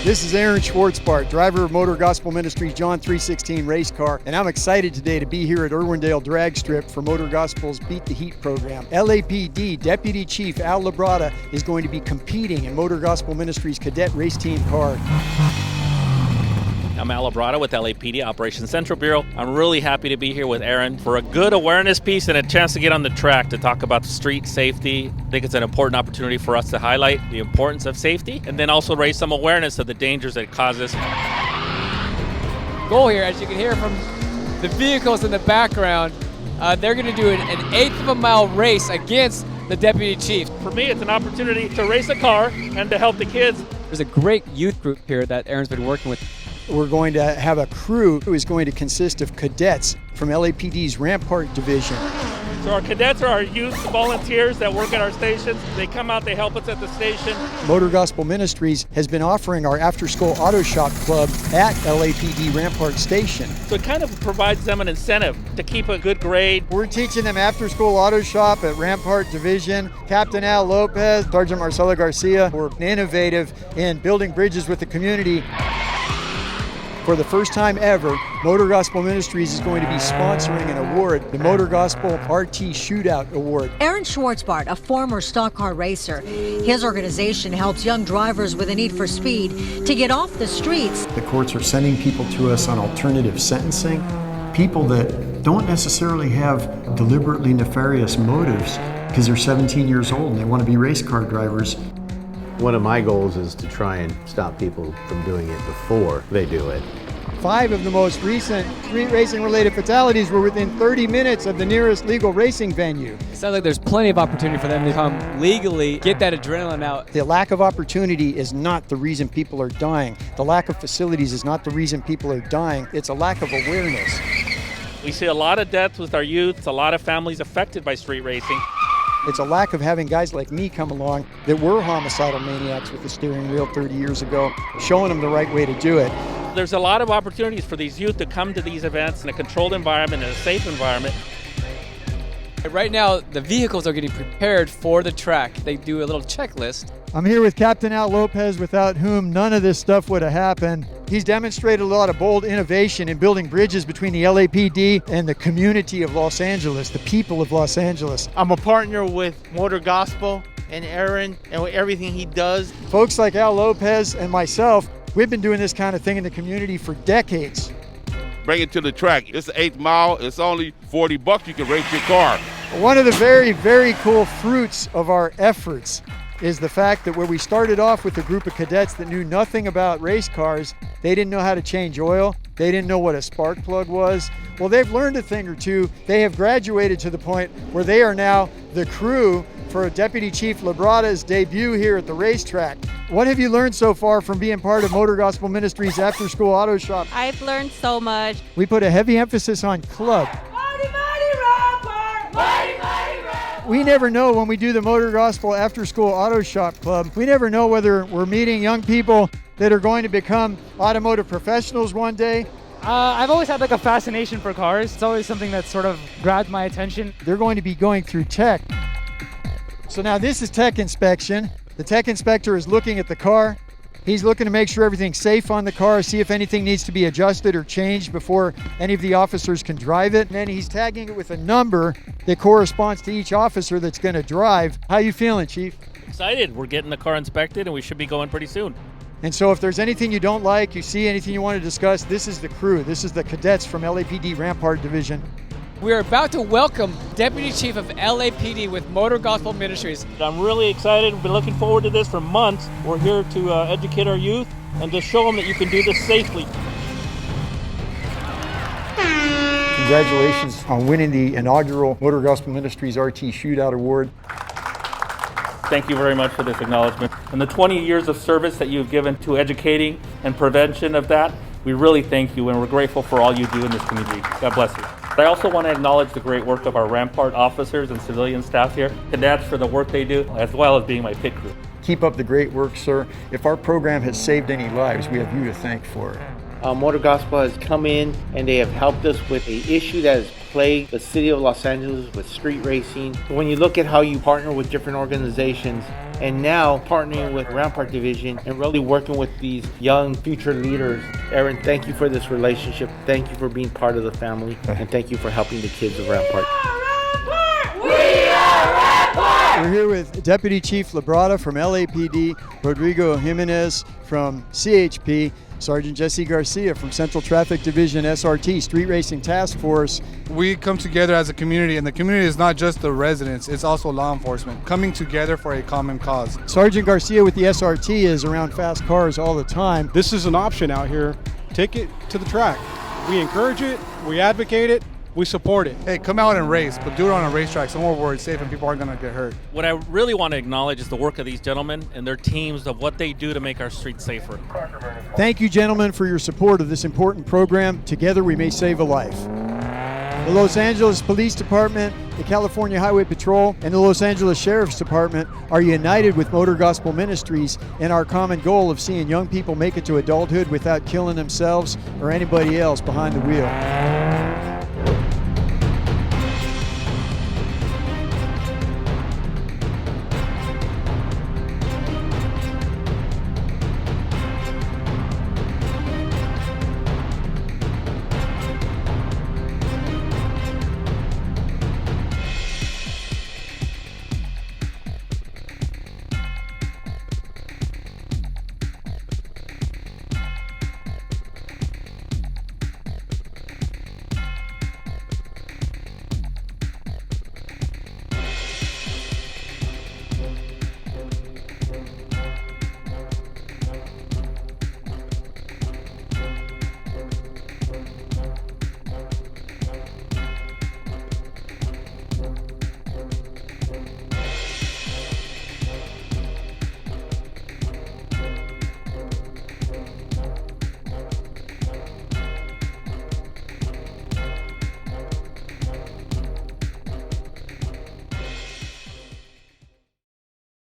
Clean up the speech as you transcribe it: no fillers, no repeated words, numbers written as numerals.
This is Aaron Schwartzbart, driver of Motor Gospel Ministries John 3:16 race car, and I'm excited today to be here at Irwindale Drag Strip for Motor Gospel's Beat the Heat program. LAPD Deputy Chief Al Labrada is going to be competing in Motor Gospel Ministries cadet race team car. I'm Al Labrada with LAPD Operations Central Bureau. I'm really happy to be here with Aaron for a good awareness piece and a chance to get on the track to talk about street safety. I think it's an important opportunity for us to highlight the importance of safety and then also raise some awareness of the dangers that it causes. Goal here, as you can hear from the vehicles in the background, they're going to do an eighth of a mile race against the deputy chief. For me, it's an opportunity to race a car and to help the kids. There's a great youth group here that Aaron's been working with. We're going to have a crew who is going to consist of cadets from LAPD's Rampart Division. So our cadets are our youth volunteers that work at our stations. They come out, they help us at the station. Motor Gospel Ministries has been offering our after-school auto shop club at LAPD Rampart Station. So it kind of provides them an incentive to keep a good grade. We're teaching them after-school auto shop at Rampart Division. Captain Al Lopez, Sergeant Marcelo Garcia, we're innovative in building bridges with the community. For the first time ever, Motor Gospel Ministries is going to be sponsoring an award, the Motor Gospel RT Shootout Award. Aaron Schwartzbart, a former stock car racer. His organization helps young drivers with a need for speed to get off the streets. The courts are sending people to us on alternative sentencing, people that don't necessarily have deliberately nefarious motives because they're 17 years old and they want to be race car drivers. One of my goals is to try and stop people from doing it before they do it. 5 of the most recent street racing related fatalities were within 30 minutes of the nearest legal racing venue. It sounds like there's plenty of opportunity for them to come legally, get that adrenaline out. The lack of opportunity is not the reason people are dying. The lack of facilities is not the reason people are dying. It's a lack of awareness. We see a lot of deaths with our youth, a lot of families affected by street racing. It's a lack of having guys like me come along that were homicidal maniacs with the steering wheel 30 years ago, showing them the right way to do it. There's a lot of opportunities for these youth to come to these events in a controlled environment, in a safe environment. Right now, the vehicles are getting prepared for the track. They do a little checklist. I'm here with Captain Al Lopez, without whom none of this stuff would have happened. He's demonstrated a lot of bold innovation in building bridges between the LAPD and the community of Los Angeles, the people of Los Angeles. I'm a partner with Motor Gospel and Aaron and with everything he does. Folks like Al Lopez and myself, we've been doing this kind of thing in the community for decades. Bring it to the track. It's the 8th mile. It's only $40. You can race your car. One of the very, very cool fruits of our efforts is the fact that where we started off with a group of cadets that knew nothing about race cars, they didn't know how to change oil, they didn't know what a spark plug was. Well, they've learned a thing or two. They have graduated to the point where they are now the crew for Deputy Chief Labrada's debut here at the racetrack. What have you learned so far from being part of Motor Gospel Ministries After School Auto Shop? I've learned so much. We put a heavy emphasis on club. Mighty, mighty rapper! Mighty, mighty rapper! We never know when we do the Motor Gospel After School Auto Shop Club. We never know whether we're meeting young people that are going to become automotive professionals one day. I've always had like a fascination for cars. It's always something that sort of grabbed my attention. They're going to be going through tech. So now this is tech inspection. The tech inspector is looking at the car. He's looking to make sure everything's safe on the car, see if anything needs to be adjusted or changed before any of the officers can drive it. And then he's tagging it with a number that corresponds to each officer that's going to drive. How you feeling, Chief? Excited. We're getting the car inspected and we should be going pretty soon. And so if there's anything you don't like, you see anything you want to discuss, this is the crew. This is the cadets from LAPD Rampart Division. We are about to welcome Deputy Chief of LAPD with Motor Gospel Ministries. I'm really excited. We've been looking forward to this for months. We're here to educate our youth and to show them that you can do this safely. Congratulations on winning the inaugural Motor Gospel Ministries RT Shootout Award. Thank you very much for this acknowledgement. And the 20 years of service that you've given to educating and prevention of that, we really thank you and we're grateful for all you do in this community. God bless you. I also want to acknowledge the great work of our Rampart officers and civilian staff here, cadets for the work they do, as well as being my pit crew. Keep up the great work, sir. If our program has saved any lives, we have you to thank for it. Motor Gospel has come in and they have helped us with an issue that has plagued the city of Los Angeles with street racing. When you look at how you partner with different organizations and now partnering with Rampart Division and really working with these young future leaders, Aaron, thank you for this relationship. Thank you for being part of the family, and thank you for helping the kids of Rampart. We're here with Deputy Chief Labrada from LAPD, Rodrigo Jimenez from CHP, Sergeant Jesse Garcia from Central Traffic Division SRT, Street Racing Task Force. We come together as a community, and the community is not just the residents, it's also law enforcement, coming together for a common cause. Sergeant Garcia with the SRT is around fast cars all the time. This is an option out here. Take it to the track. We encourage it, we advocate it, we support it. Hey, come out and race, but do it on a racetrack somewhere where it's safe and people aren't going to get hurt. What I really want to acknowledge is the work of these gentlemen and their teams of what they do to make our streets safer. Thank you, gentlemen, for your support of this important program. Together we may save a life. The Los Angeles Police Department, the California Highway Patrol, and the Los Angeles Sheriff's Department are united with Motor Gospel Ministries in our common goal of seeing young people make it to adulthood without killing themselves or anybody else behind the wheel.